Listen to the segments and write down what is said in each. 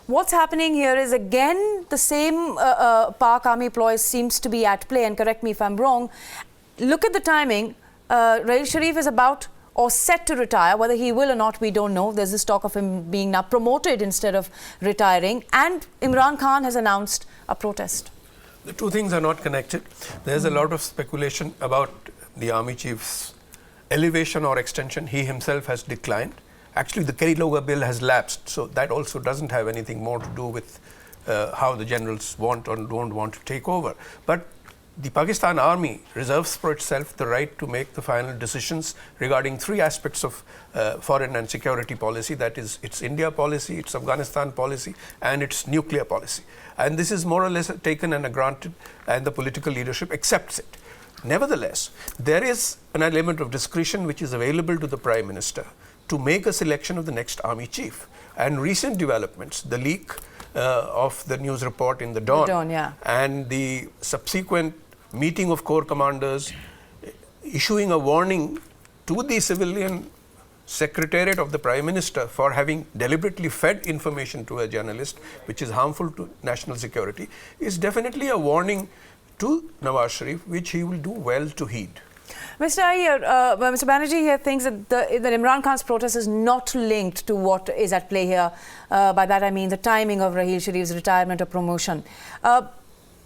what's happening here is again the same Pak army ploy seems to be at play, and correct me if I'm wrong. Look at the timing. Raheel Sharif is about or set to retire. Whether he will or not, we don't know. There's this talk of him being now promoted instead of retiring. And Imran Khan has announced a protest. The two things are not connected. There's a lot of speculation about the army chief's elevation or extension. He himself has declined. Actually, the Kerry-Loga bill has lapsed, so that also doesn't have anything more to do with how the generals want or don't want to take over. But the Pakistan Army reserves for itself the right to make the final decisions regarding three aspects of foreign and security policy. That is its India policy, its Afghanistan policy, and its nuclear policy. And this is more or less taken and granted, and the political leadership accepts it. Nevertheless, there is an element of discretion which is available to the Prime Minister to make a selection of the next army chief. And recent developments, the leak of the news report in the Dawn, and the subsequent meeting of corps commanders issuing a warning to the civilian secretariat of the Prime Minister for having deliberately fed information to a journalist which is harmful to national security is definitely a warning to Nawaz Sharif, which he will do well to heed. Mr. Iyer, Mr. Banerjee here thinks that that Imran Khan's protest is not linked to what is at play here. By that I mean the timing of Raheel Sharif's retirement or promotion.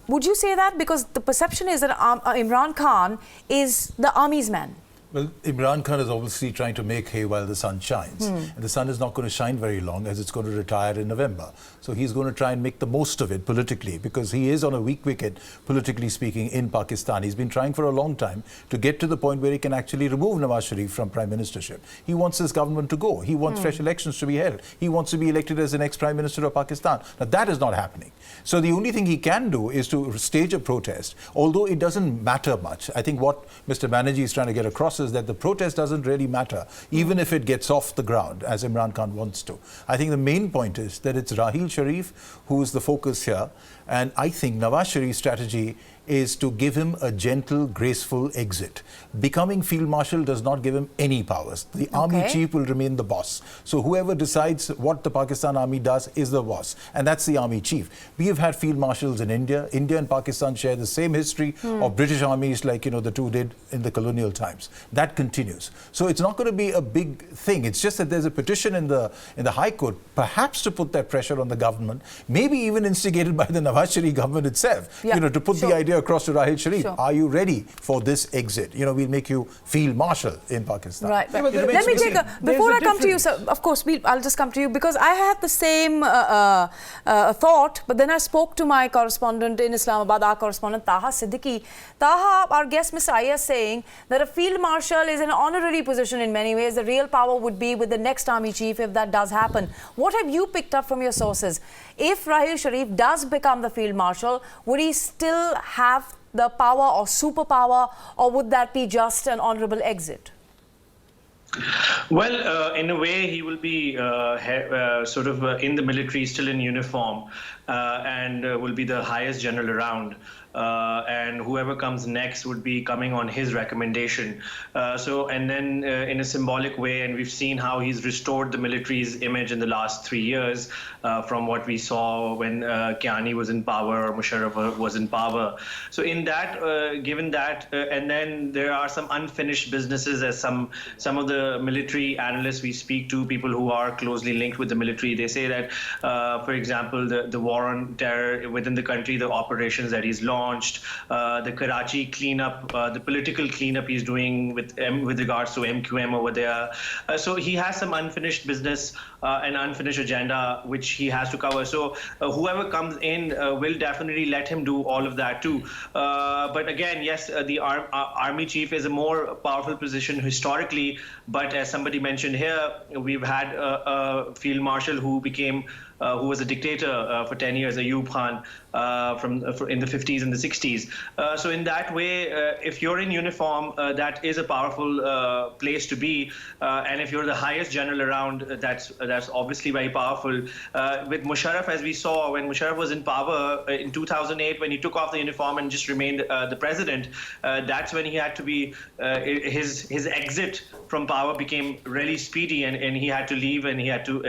Would you say that? Because the perception is that Imran Khan is the army's man. Well, Imran Khan is obviously trying to make hay while the sun shines. And the sun is not going to shine very long, as it's going to retire in November. So he's going to try and make the most of it politically, because he is on a weak wicket, politically speaking, in Pakistan. He's been trying for a long time to get to the point where he can actually remove Nawaz Sharif from prime ministership. He wants his government to go. He wants fresh elections to be held. He wants to be elected as the next prime minister of Pakistan. Now, that is not happening. So the only thing he can do is to stage a protest, although it doesn't matter much. I think what Mr. Banerjee is trying to get across is that the protest doesn't really matter, even if it gets off the ground, as Imran Khan wants to. I think the main point is that it's Raheel Sharif who is the focus here, and I think Nawaz Sharif's strategy is to give him a gentle, graceful exit. Becoming Field Marshal does not give him any powers. The army chief will remain the boss. So whoever decides what the Pakistan army does is the boss, and that's the army chief. We have had Field Marshals in India. India and Pakistan share the same history of British armies, like, you know, the two did in the colonial times. That continues. So it's not going to be a big thing. It's just that there's a petition in the High Court, perhaps to put that pressure on the government, maybe even instigated by the Nawaz Sharif government itself, you know, to put the idea across to Raheel Sharif. Are you ready for this exit? You know, we'll make you Field Marshal in Pakistan. Right. Let me take before I come to you, sir, of course, I'll just come to you, because I had the same thought, but then I spoke to my correspondent in Islamabad, our correspondent Taha Siddiqui. Taha, our guest Mr. Iyer, saying that a Field Marshal is an honorary position in many ways. The real power would be with the next army chief if that does happen. What have you picked up from your sources? If Raheel Sharif does become the Field Marshal, would he still have the power or superpower, or would that be just an honorable exit? Well, in a way, he will be sort of in the military, still in uniform, and will be the highest general around. And whoever comes next would be coming on his recommendation. And then in a symbolic way, and we've seen how he's restored the military's image in the last 3 years from what we saw when Kiani was in power or Musharraf was in power. So in that, given that, and then there are some unfinished businesses, as some of the military analysts we speak to, people who are closely linked with the military, they say that, for example, the war on terror within the country, the operations that he's launched, the Karachi cleanup, the political cleanup he's doing with regards to MQM over there. So he has some unfinished business and unfinished agenda which he has to cover. So whoever comes in will definitely let him do all of that too. But again, yes, the army chief is a more powerful position historically. But as somebody mentioned here, we've had a field marshal who became who was a dictator for 10 years, Ayub Khan, in the 50s and the 60s. So in that way, if you're in uniform, that is a powerful place to be. And if you're the highest general around, that's obviously very powerful. With Musharraf, as we saw, when Musharraf was in power in 2008, when he took off the uniform and just remained the president, that's when he had to be, his exit from power became really speedy, and he had to leave, and he had to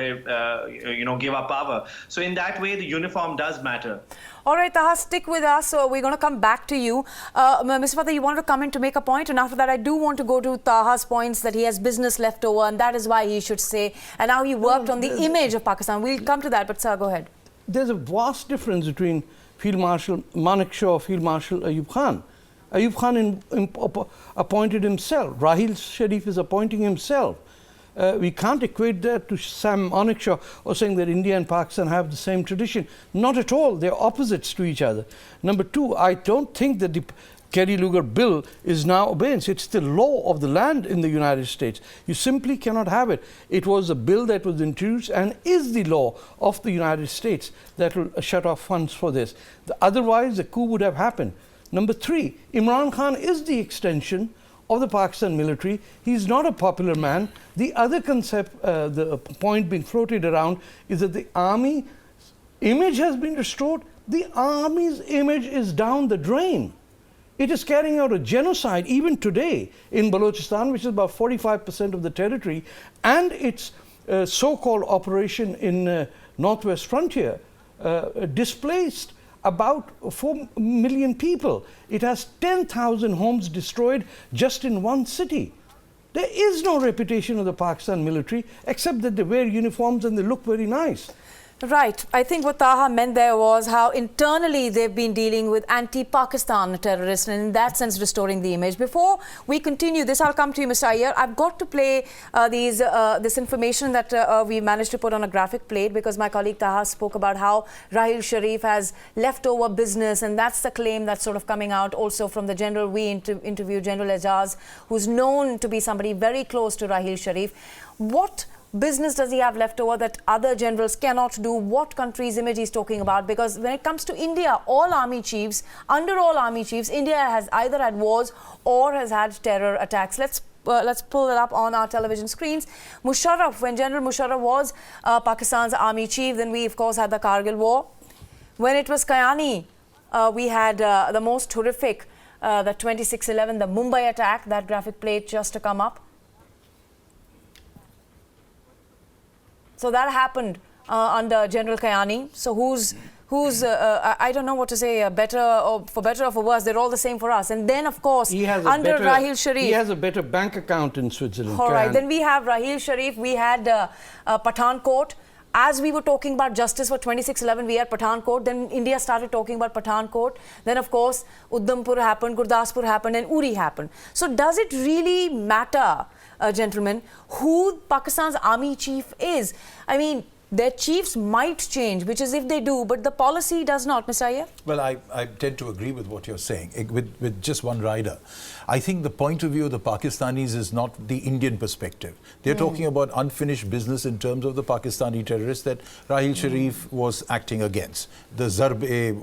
give up power. So in that way, the uniform does matter. All right, Taha, stick with us. So we're going to come back to you. Mr. Fateh, you wanted to come in to make a point, and after that, I do want to go to Taha's points that he has business left over, and that is why he should say. And now he worked on the image of Pakistan. We'll come to that, but sir, go ahead. There's a vast difference between Field Marshal Manekshaw, Field Marshal Ayub Khan. Ayub Khan appointed himself. Rahil Sharif is appointing himself. We can't equate that to Sam Manekshaw or saying that India and Pakistan have the same tradition. Not at all. They're opposites to each other. Number two, I don't think that the Kerry-Lugar bill is now abeyance. It's the law of the land in the United States. You simply cannot have it. It was a bill that was introduced and is the law of the United States that will shut off funds for this. Otherwise, the coup would have happened. Number three, Imran Khan is the extension of the Pakistan military. He's not a popular man. The other concept, the point being floated around is that the army image has been restored. The army's image is down the drain. It is carrying out a genocide even today in Balochistan, which is about 45% of the territory, and its so-called operation in Northwest Frontier displaced about 4 million people. It has 10,000 homes destroyed just in one city. There is no reputation of the Pakistan military except that they wear uniforms and they look very nice. Right. I think what Taha meant there was how internally they've been dealing with anti-Pakistan terrorists and in that sense restoring the image. Before we continue this, I'll come to you, Mr. Iyer. I've got to play this information that we managed to put on a graphic plate because my colleague Taha spoke about how Rahil Sharif has leftover business, and that's the claim that's sort of coming out also from the general. We interviewed General Ejaz, who's known to be somebody very close to Rahil Sharif. What business does he have left over that other generals cannot do? What country's image he's talking about? Because when it comes to India, all army chiefs, under all army chiefs, India has either had wars or has had terror attacks. Let's pull it up on our television screens. Musharraf, when General Musharraf was Pakistan's army chief, then we of course had the Kargil war. When it was Kayani, we had the most horrific, the 26/11, the Mumbai attack. That graphic plate just to come up. So that happened under General Kayani. So who's I don't know what to say, better or for better or for worse, they're all the same for us. And then of course under Rahil Sharif, he has a better bank account in Switzerland. All right, then we have Rahil Sharif, we had Pathankot. As we were talking about justice for 26/11, we had Pathankot. Then India started talking about Pathankot. Then, of course, Udhampur happened, Gurdaspur happened, and Uri happened. So, does it really matter, gentlemen, who Pakistan's army chief is? I mean, their chiefs might change, which is if they do, but the policy does not, Mr. Iyer? Well, I tend to agree with what you're saying, with just one rider. I think the point of view of the Pakistanis is not the Indian perspective. They're talking about unfinished business in terms of the Pakistani terrorists that Rahil Sharif was acting against. The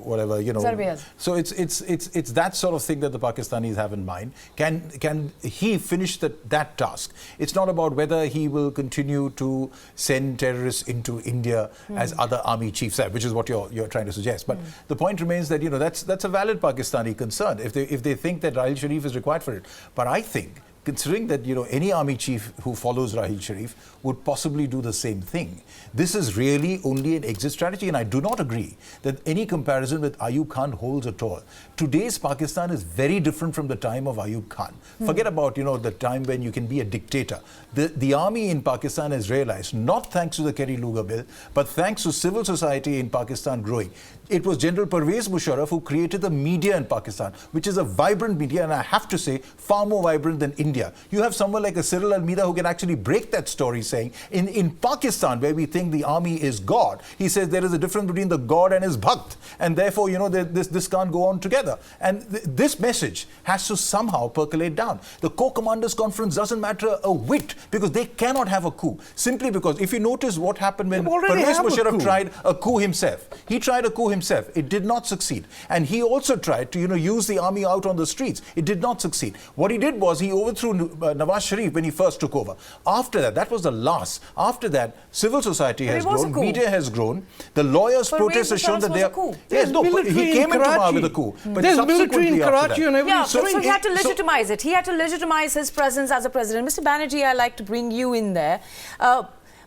whatever, you know. Zarbias. So it's that sort of thing that the Pakistanis have in mind. Can he finish that task? It's not about whether he will continue to send terrorists into India as other army chiefs have, which is what you're trying to suggest. But the point remains that, you know, that's a valid Pakistani concern if they think that Rahil Sharif is required for it. But I think, considering that, you know, any army chief who follows Rahil Sharif would possibly do the same thing, this is really only an exit strategy, and I do not agree that any comparison with Ayub Khan holds at all. Today's Pakistan is very different from the time of Ayub Khan. Forget about, you know, the time when you can be a dictator. The army in Pakistan has realized, not thanks to the Kerry-Lugar bill, but thanks to civil society in Pakistan growing. It was General Pervez Musharraf who created the media in Pakistan, which is a vibrant media, and I have to say, far more vibrant than India. You have someone like a Cyril Almeida who can actually break that story, saying, in Pakistan, where we think the army is God, he says there is a difference between the God and his Bhakt, and therefore, you know, this can't go on together. And this message has to somehow percolate down. The co-commanders conference doesn't matter a whit, because they cannot have a coup. Simply because, if you notice what happened when Pervez Musharraf tried a coup himself. He tried a coup himself. It did not succeed. And he also tried to, you know, use the army out on the streets. It did not succeed. What he did was he overthrew through Nawaz Sharif when he first took over. After that, that was the last. After that, civil society has grown, media has grown, the lawyers' protests have shown that they are... Yes, no, but he came into power with a coup. But there's military in Karachi and everything. Yeah, so he had to legitimize it. He had to legitimize his presence as a president. Mr. Banerjee, I'd like to bring you in there.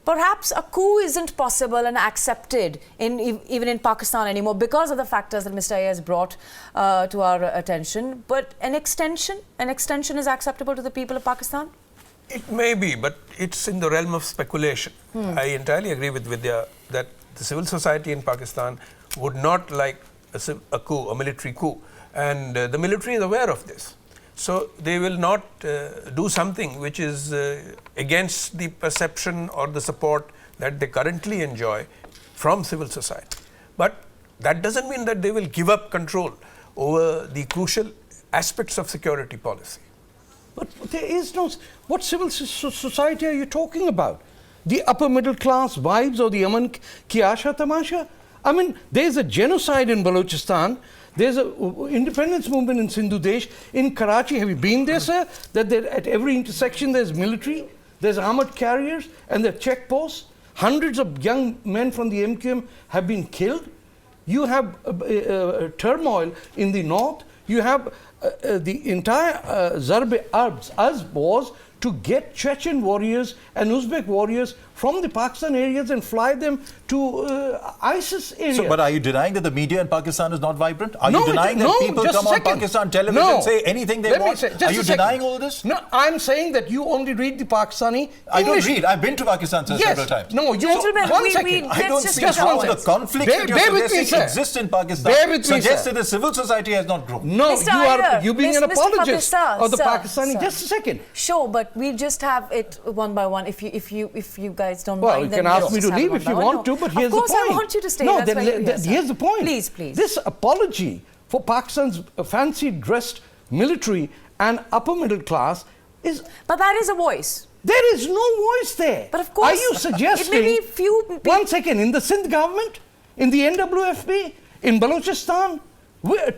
Perhaps a coup isn't possible and accepted even in Pakistan anymore because of the factors that Mr. Ayers brought to our attention. But an extension is acceptable to the people of Pakistan? It may be, but it's in the realm of speculation. I entirely agree with Vidya that the civil society in Pakistan would not like a coup, a military coup. And the military is aware of this. So they will not do something which is against the perception or the support that they currently enjoy from civil society. But that doesn't mean that they will give up control over the crucial aspects of security policy. But there is no... What civil society are you talking about? The upper middle class vibes or the Aman ki Asha Tamasha? I mean, there's a genocide in Balochistan. There's an independence movement in Sindhu Desh. In Karachi, have you been there, sir? That at every intersection there's military, there's armored carriers, and there are checkposts. Hundreds of young men from the MQM have been killed. You have turmoil in the north. You have the entire Zarb-e-Azb was to get Chechen warriors and Uzbek warriors from the Pakistan areas and fly them to ISIS areas. So, but are you denying that the media in Pakistan is not vibrant? Are No, you denying that people come on Pakistan television and say anything they want? Are you denying all this? No, I'm saying that you only read the Pakistani I don't read. I've been to Pakistan several times. No, you... Gentlemen, one second. I don't see how the conflict that you're suggesting exists in Pakistan suggests that the civil society has not grown. No, you being an apologist of the Pakistani... Sir. Just a second. Sure, but we'll just have it one by one if you guys don't well, mind. You can ask me to leave if you want to, but here's the point. Of course, I want you to stay. No, here's the point. Please, please. This apology for Pakistan's fancy dressed military and upper middle class is... But that is a voice. There is no voice there. But of course... Are you suggesting... It may be few people... One second. In the Sindh government, in the NWFB, in Balochistan...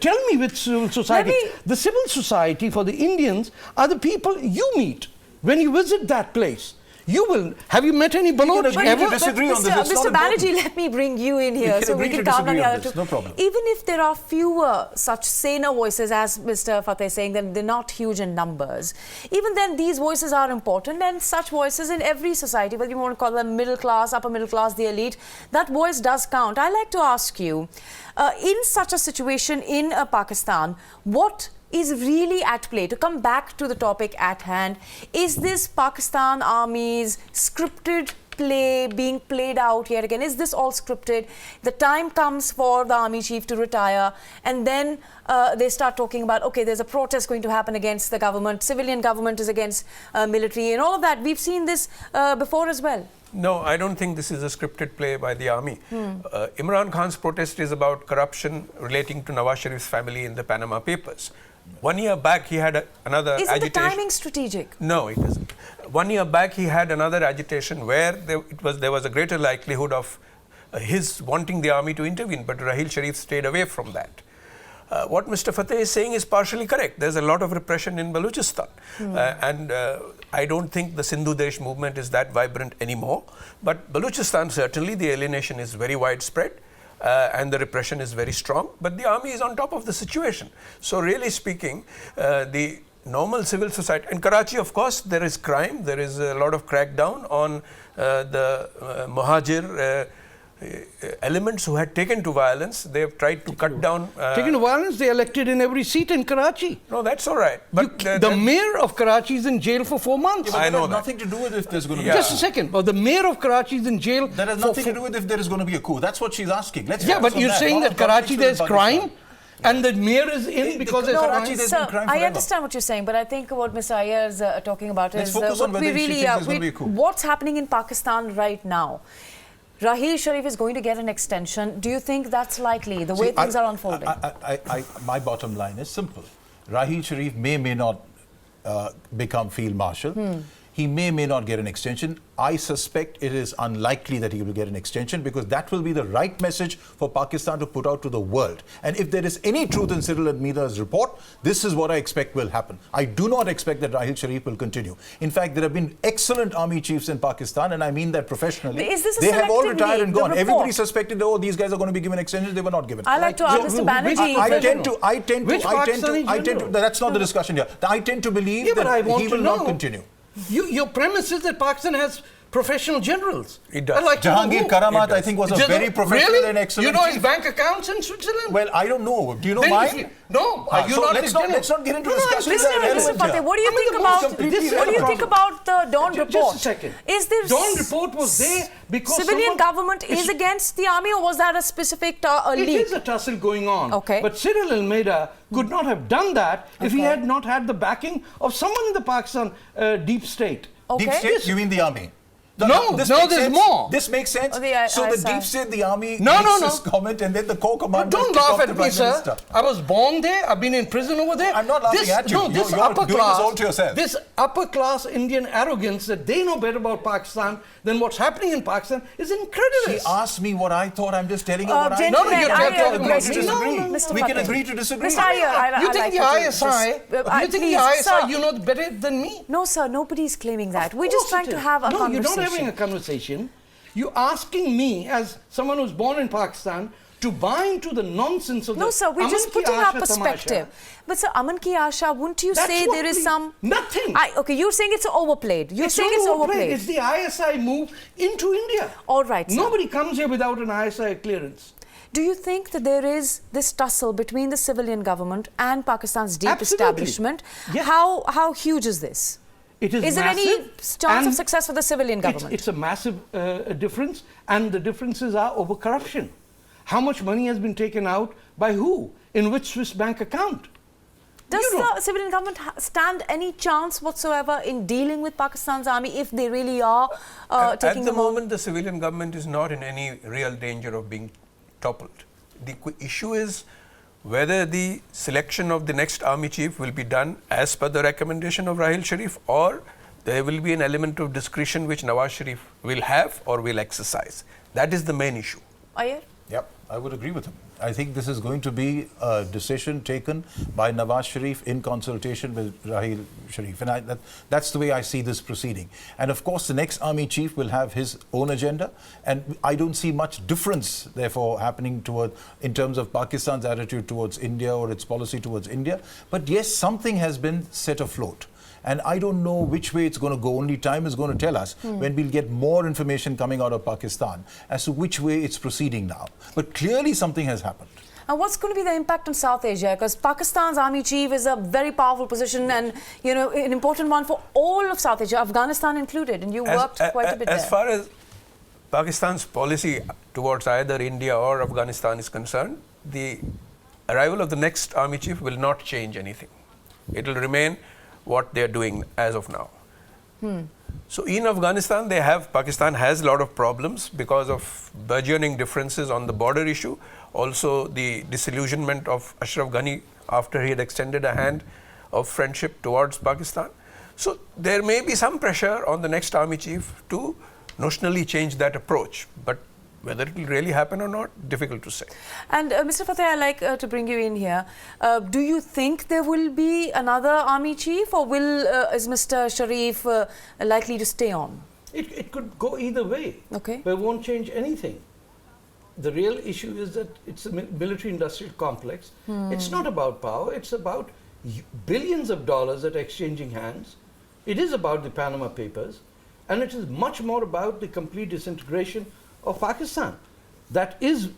Tell me which civil society. The civil society for the Indians are the people you meet when you visit that place. You will... Have you met any Baloch ever? Disagree on this. Mr. Banerjee, let me bring you in here so we can calm down the other two. No problem. Even if there are fewer such saner voices, as Mr. Fateh is saying, then they're not huge in numbers. Even then, these voices are important, and such voices in every society, whether you want to call them middle class, upper middle class, the elite, that voice does count. I'd like to ask you, in such a situation in Pakistan, what is really at play? To come back to the topic at hand, is this Pakistan Army's scripted play being played out yet again? Is this all scripted? The time comes for the army chief to retire, and then they start talking about, okay, there's a protest going to happen against the government, civilian government is against military, and all of that. We've seen this before as well. No, I don't think this is a scripted play by the army. Imran Khan's protest is about corruption relating to Nawaz Sharif's family in the Panama Papers. 1 year back, he had another agitation. Isn't the timing strategic? No, it isn't. 1 year back, he had another agitation where there was a greater likelihood of his wanting the army to intervene, but Rahil Sharif stayed away from that. What Mr. Fateh is saying is partially correct. There's a lot of repression in Balochistan. And I don't think the Sindhu Desh movement is that vibrant anymore. But Balochistan, certainly, the alienation is very widespread. And the repression is very strong, but the army is on top of the situation. So really speaking, the normal civil society, in Karachi, of course, there is crime, there is a lot of crackdown on the Muhajir elements who had taken to violence. They have tried to cut down... taken to violence? They elected in every seat in Karachi. No, that's all right. But the mayor of Karachi is in jail for 4 months. Yeah, I know that. Nothing to do with if there's going to be... Just a second. But the mayor of Karachi is in jail... That has nothing to do with if there is going to be a coup. That's what she's asking. Let's but you're saying that Karachi there's crime? And the mayor is in because there's Karachi, crime? been crime I understand what you're saying, but I think what Mr. Iyer is talking about Let's is focus on what whether we she really thinks there's going to be a coup. what's happening in Pakistan right now. Rahil Sharif is going to get an extension. Do you think that's likely, the way things are unfolding? My bottom line is simple. Rahil Sharif may not become Field Marshal. he may not get an extension. I suspect it is unlikely that he will get an extension, because that will be the right message for Pakistan to put out to the world. And if there is any truth in Cyril and Meda's report, this is what I expect will happen. I do not expect that Rahil Sharif will continue. In fact, there have been excellent army chiefs in Pakistan, and I mean that professionally. Is this a they have all selective retired lead, and the gone. report? Everybody suspected, oh, these guys are going to be given extensions. They were not given. I like to ask Mr. Banerjee. I tend to, that's not the discussion here. I tend to believe that he will not continue. Your premise is that Pakistan has professional generals. It does. Like Jahangir Karamat, I think, was a very professional really? and excellent You know his chief. bank accounts in Switzerland? Well, I don't know. Do you know Then mine? No, Ah, you so not let's his not- general. let's not get into No, no, discussions listen, that are listen, relevant here. What do you think the about most completely what do you think about the Dawn report? Just a second. Is there Dawn report was there because civilian government is against the army, or was that a specific leak? It is a tussle going on. Okay. But Cyril Almeida could not have done that if he had not had the backing of someone in the Pakistan deep state. Okay. Deep state? You mean the army? There's more. This makes sense. Oh, the so the ISI. deep state, the army No, makes no. this comment, and then the core commander. Don't kick laugh off at the me, Prime sir. Minister. I was born there. I've been in prison over there. I'm not laughing at you. No, this You're upper doing class, this all to yourself. this upper class Indian arrogance that they know better about Pakistan than what's happening in Pakistan is incredible. She asked me what I thought. I'm just telling her what I gentlemen, thought. you're I talking about agree. me. disagree. Mr. We can Fateh. agree to disagree. Mr. Iyer, You think like the ISI, you know better than me? No, sir, nobody's claiming that. We're Of just course trying it to is. have a No, conversation. you're not having a conversation. You're asking me, as someone who's born in Pakistan, to buy into the nonsense of No, the sir, we're Aman just ki putting our aasha perspective. tamasha. But, sir, Aman ki Asha, wouldn't you That's say what there is we- some... Nothing. Okay, you're saying it's overplayed. You're saying it's not overplayed. It's the ISI move into India. All right, sir. Nobody comes here without an ISI clearance. Do you think that there is this tussle between the civilian government and Pakistan's deep Absolutely. establishment? Yes. How huge is this? It is there any massive, chance and of success for the civilian government? It's a massive difference, and the differences are over corruption. How much money has been taken out by who? In which Swiss bank account? Does You know. the civilian government stand any chance whatsoever in dealing with Pakistan's army if they really are taking At the them on? moment, the civilian government is not in any real danger of being toppled. The issue is whether the selection of the next army chief will be done as per the recommendation of Rahil Sharif, or there will be an element of discretion which Nawaz Sharif will have or will exercise. That is the main issue. Iyer? Yep, I would agree with him. I think this is going to be a decision taken by Nawaz Sharif in consultation with Rahil Sharif. And that's the way I see this proceeding. And of course, the next army chief will have his own agenda. And I don't see much difference, therefore, happening in terms of Pakistan's attitude towards India or its policy towards India. But yes, something has been set afloat. And I don't know which way it's going to go. Only time is going to tell us when we'll get more information coming out of Pakistan as to which way it's proceeding now. But clearly something has happened. And what's going to be the impact on South Asia? Because Pakistan's army chief is a very powerful position and, you know, an important one for all of South Asia, Afghanistan included. And you worked quite a bit there. As far as Pakistan's policy towards either India or Afghanistan is concerned, the arrival of the next army chief will not change anything. It will remain what they are doing as of now. So in Afghanistan, Pakistan has a lot of problems because of burgeoning differences on the border issue. Also the disillusionment of Ashraf Ghani after he had extended a hand of friendship towards Pakistan. So there may be some pressure on the next army chief to notionally change that approach. But whether it will really happen or not, difficult to say. And Mr. Fateh, I'd like to bring you in here. Do you think there will be another army chief, or is Mr. Sharif likely to stay on? It could go either way. Okay. But it won't change anything. The real issue is that it's a military-industrial complex. It's not about power. It's about billions of dollars that are exchanging hands. It is about the Panama Papers. And it is much more about the complete disintegration of Pakistan that is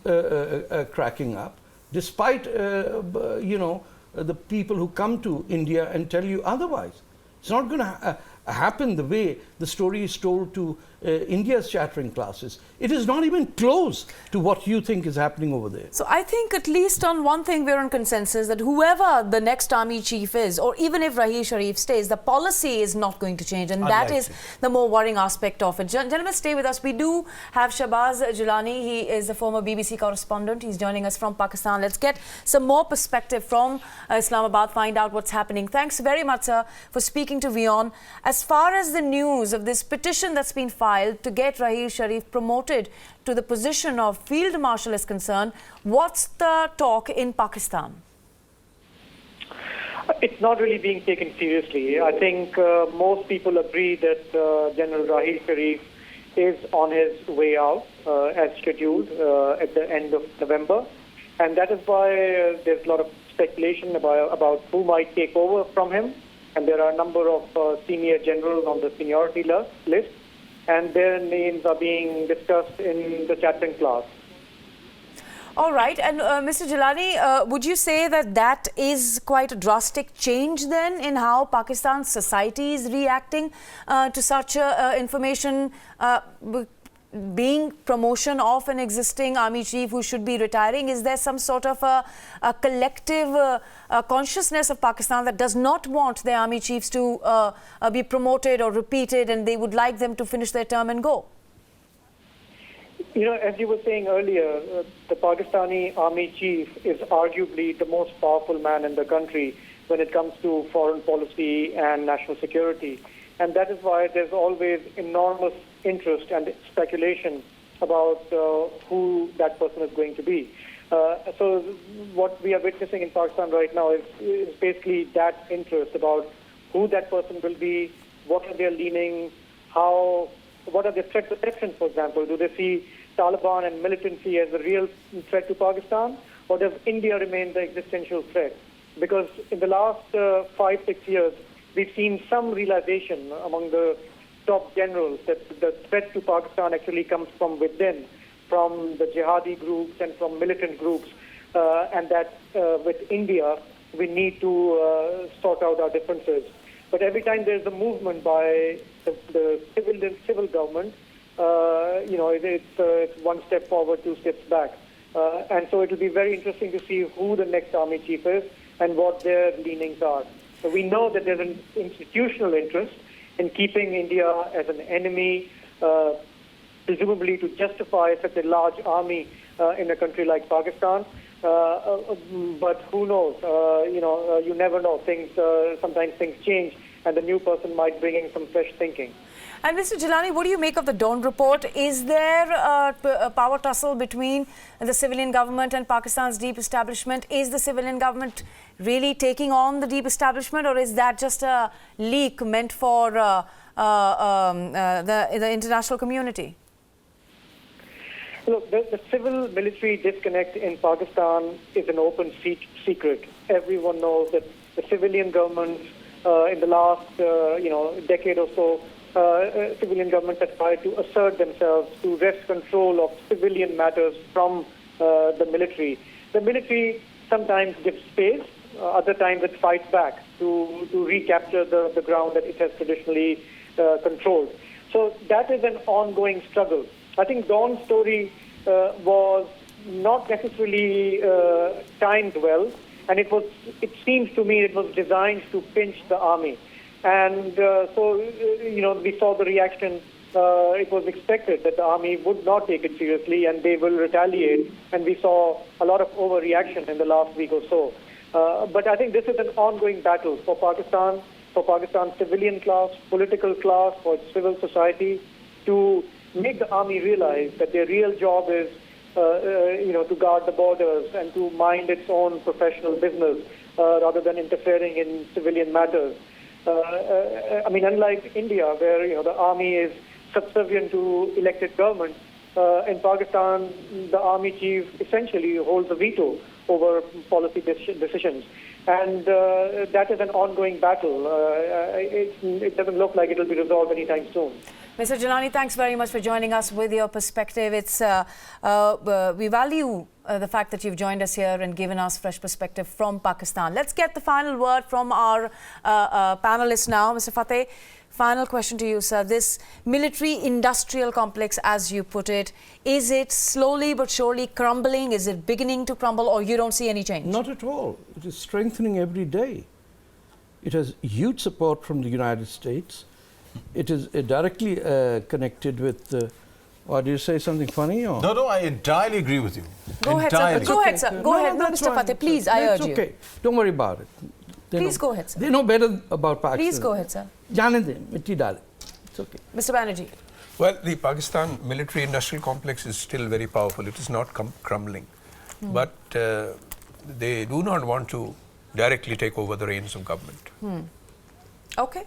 cracking up, despite the people who come to India and tell you otherwise. It's not going to happen the way the story is told to India's chattering classes. It is not even close to what you think is happening over there. So I think at least on one thing we're on consensus, that whoever the next army chief is, or even if Rahil Sharif stays, the policy is not going to change, and that is the more worrying aspect of it. Gentlemen, stay with us. We do have Shabazz Jelani. He is a former BBC correspondent. He's joining us from Pakistan. Let's get some more perspective from Islamabad, find out what's happening. Thanks very much, sir, for speaking to WION. as far as the news of this petition that's been filed to get Raheel Sharif promoted to the position of Field Marshal is concerned, what's the talk in Pakistan? It's not really being taken seriously. I think most people agree that General Raheel Sharif is on his way out as scheduled at the end of November. And that is why there's a lot of speculation about who might take over from him. And there are a number of senior generals on the seniority list. And their names are being discussed in the chaplain class. All right. And Mr. Jelani, would you say that that is quite a drastic change then in how Pakistan's society is reacting to such information being promotion of an existing army chief who should be retiring? Is there some sort of a collective consciousness of Pakistan that does not want their army chiefs to be promoted or repeated, and they would like them to finish their term and go? You know, as you were saying earlier, the Pakistani army chief is arguably the most powerful man in the country when it comes to foreign policy and national security. And that is why there's always enormous interest and speculation about who that person is going to be. So what we are witnessing in Pakistan right now is basically that interest about who that person will be, what are their leanings, what are their threat perceptions, for example. Do they see Taliban and militancy as a real threat to Pakistan, or does India remain the existential threat? Because in the last 5-6 years, we've seen some realization among the top generals that the threat to Pakistan actually comes from within, from the jihadi groups and from militant groups, and that with India, we need to sort out our differences. But every time there's a movement by the civil government, it's one step forward, 2 steps back. And so it will be very interesting to see who the next army chief is and what their leanings are. So we know that there's an institutional interest in keeping India as an enemy, presumably to justify such a large army in a country like Pakistan. But who knows? You never know. Sometimes things change, and the new person might bring in some fresh thinking. And Mr. Jelani, what do you make of the Dawn report? Is there a power tussle between the civilian government and Pakistan's deep establishment? Is the civilian government really taking on the deep establishment, or is that just a leak meant for the international community? Look, the civil-military disconnect in Pakistan is an open secret. Everyone knows that the civilian governments in the last decade or so, civilian governments have tried to assert themselves to wrest control of civilian matters from the military. The military sometimes gives space, other times it fights back to recapture the ground that it has traditionally controlled. So that is an ongoing struggle. I think Dawn's story was not necessarily timed well, and it seems to me it was designed to pinch the army. And we saw the reaction. It was expected that the army would not take it seriously and they will retaliate. And we saw a lot of overreaction in the last week or so. But I think this is an ongoing battle for Pakistan's civilian class, political class, for its civil society, to make the army realize that their real job is, to guard the borders and to mind its own professional business rather than interfering in civilian matters. Unlike India, where the army is subservient to elected government, in Pakistan, the army chief essentially holds a veto over policy decisions, and that is an ongoing battle. It doesn't look like it will be resolved anytime soon. Mr. Jelani, thanks very much for joining us with your perspective. We value the fact that you've joined us here and given us fresh perspective from Pakistan. Let's get the final word from our panelists now. Mr. Fateh, final question to you, sir. This military-industrial complex, as you put it, is it slowly but surely crumbling? Is it beginning to crumble, or you don't see any change? Not at all. It is strengthening every day. It has huge support from the United States. It is directly connected with or do you say something funny? Or? No, I entirely agree with you. Go ahead, sir. Go ahead, sir. Go ahead, Mr. Fateh. Please, I urge you. Okay. Don't worry about it. Please go ahead, sir. They know better about Pakistan. Please go ahead, sir. जाने दें, मिट्टी डालें. It's okay. Mr. Banerjee. Well, the Pakistan military-industrial complex is still very powerful. It is not crumbling. But they do not want to directly take over the reins of government. Okay.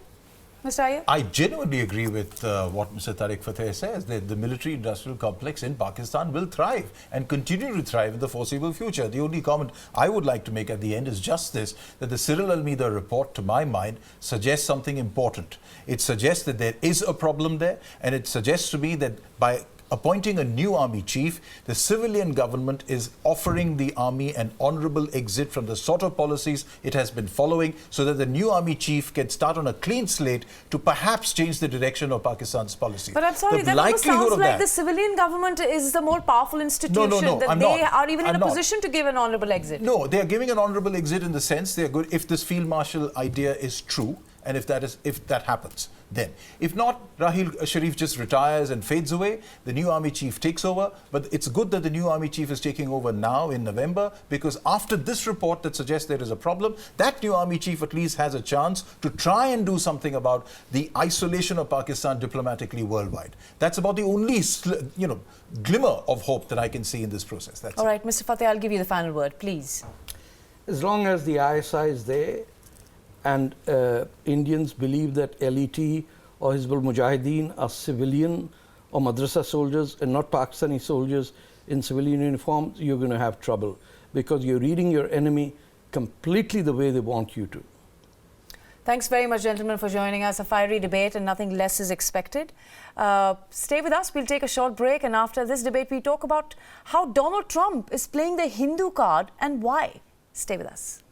Mr. Iyer? I genuinely agree with what Mr. Tariq Fateh says, that the military-industrial complex in Pakistan will thrive and continue to thrive in the foreseeable future. The only comment I would like to make at the end is just this, that the Cyril Almeida report, to my mind, suggests something important. It suggests that there is a problem there, and it suggests to me that by appointing a new army chief, the civilian government is offering the army an honorable exit from the sort of policies it has been following, so that the new army chief can start on a clean slate to perhaps change the direction of Pakistan's policy. But I'm sorry, that almost sounds like the civilian government is the more powerful institution, that they are even in a position to give an honorable exit. No, they are giving an honorable exit in the sense they are good if this field marshal idea is true, and if that happens, then. If not, Rahil Sharif just retires and fades away, the new army chief takes over. But it's good that the new army chief is taking over now in November, because after this report that suggests there is a problem, that new army chief at least has a chance to try and do something about the isolation of Pakistan diplomatically worldwide. That's about the only glimmer of hope that I can see in this process. That's all right, Mr. Fateh, I'll give you the final word, please. As long as the ISI is there, and Indians believe that LET or Hizbul Mujahideen are civilian or madrasa soldiers and not Pakistani soldiers in civilian uniforms, you're going to have trouble, because you're reading your enemy completely the way they want you to. Thanks very much, gentlemen, for joining us. A fiery debate and nothing less is expected. Stay with us. We'll take a short break, and after this debate, we talk about how Donald Trump is playing the Hindu card and why. Stay with us.